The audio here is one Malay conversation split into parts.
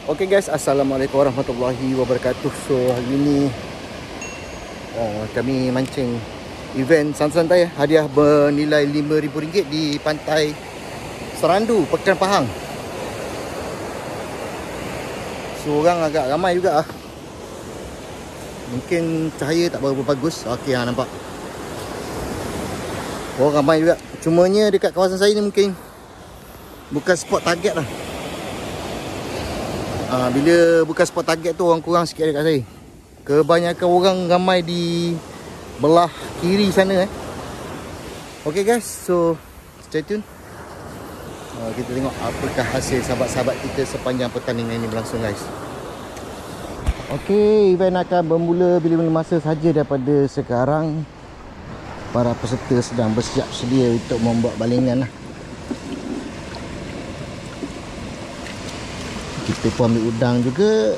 Okay guys, Assalamualaikum warahmatullahi wabarakatuh. So hari ni kami mancing event santai-santai, hadiah bernilai RM5,000 di pantai Serandu, Pekan Pahang. So orang agak ramai juga ah. Mungkin cahaya tak berapa bagus. Okey, nampak orang ramai juga. Cumanya dekat kawasan saya ni mungkin bukan spot target lah. Bila bukan spot target tu orang kurang sikit dekat saya. Kebanyakan orang ramai di belah kiri sana Okay guys, so stay tune. Kita tengok apakah hasil sahabat-sahabat kita sepanjang pertandingan ini berlangsung guys. Okay, event akan bermula bila-bila masa saja daripada sekarang. Para peserta sedang bersiap sedia untuk membuat balingan lah. Kita pun ambil udang juga.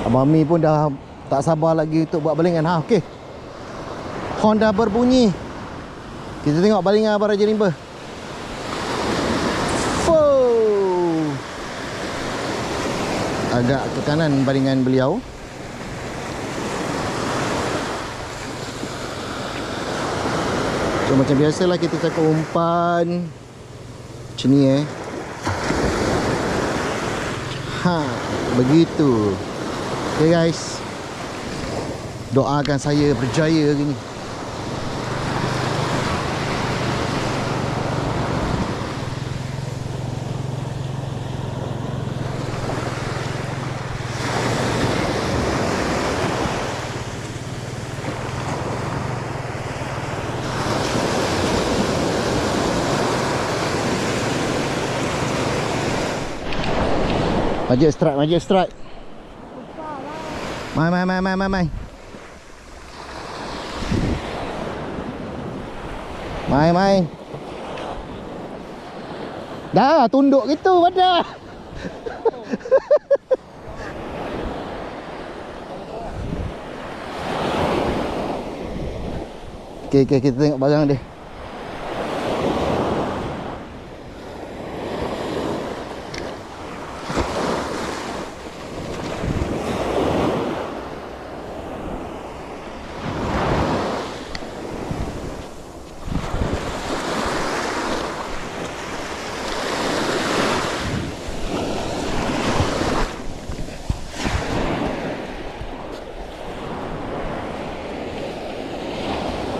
Abang Mi pun dah tak sabar lagi untuk buat balingan. Okey. Horn dah berbunyi. Kita tengok balingan Abang Raja Rimba. Agak ke kanan balingan beliau. So macam biasalah kita cakap umpan macam ni begitu. Okay guys, doakan saya berjaya hari ni. Majid strike. Mai. Mai. Dah tunduk gitu pada. Okay, kita tengok barang dia.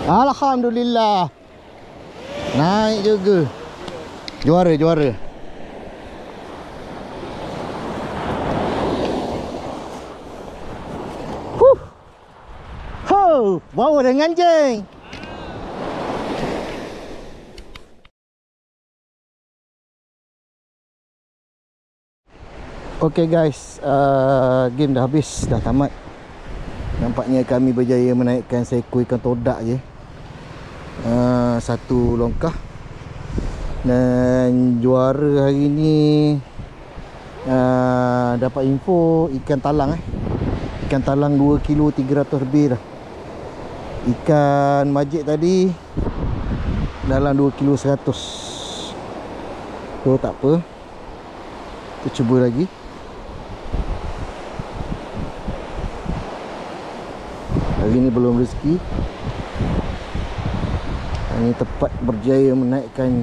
Alhamdulillah. Naik juga. Juara. Bawa dengan jeng. Okay guys, game dah habis, dah tamat. Nampaknya kami berjaya menaikkan seekor ikan todak je. Satu longkah. Dan juara hari ni dapat info ikan talang Ikan talang 2 kilo 300 lebih dah. Ikan majik tadi dalam 2 kilo 100. So tak apa, kita cuba lagi. Hari ni belum rezeki. Ini tepat berjaya menaikkan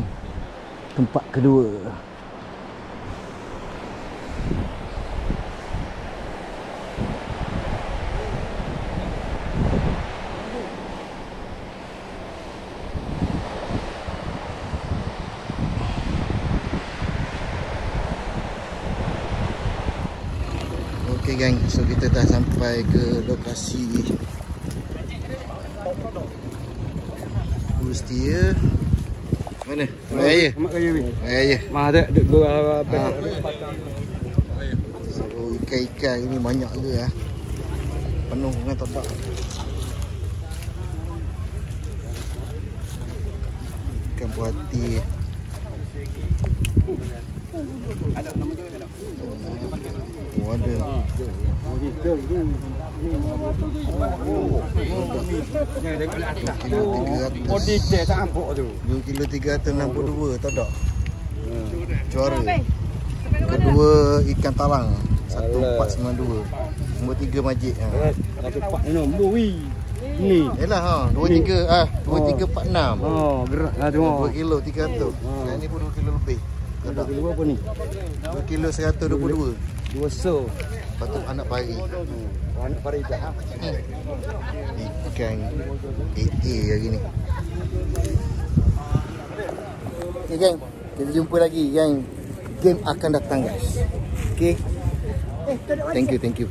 tempat kedua. Okay gang, so kita dah sampai ke lokasi Setia. Mana? Raya. Mak Raya. Raya. Mah ada dua So ikan-ikan ini banyak juga penuh dengan todak. Ikan puati. Oh, ada. Kilo 362 tak ada. Juara. Kedua ikan talang 1492. Nombor 3 majik. Ni. Yalah ha, 2346. Oh, gerak lah tengok. 2 kilo 300. Yang ni pun 2 kilo lebih. Tak ada. Kilo apa ni? 2 kilo 122. 2 so. Patut anak pari. Anak pari dah. Ikan AA hari ni. Okay geng, kita jumpa lagi yang game akan datang guys. Okay. Thank you.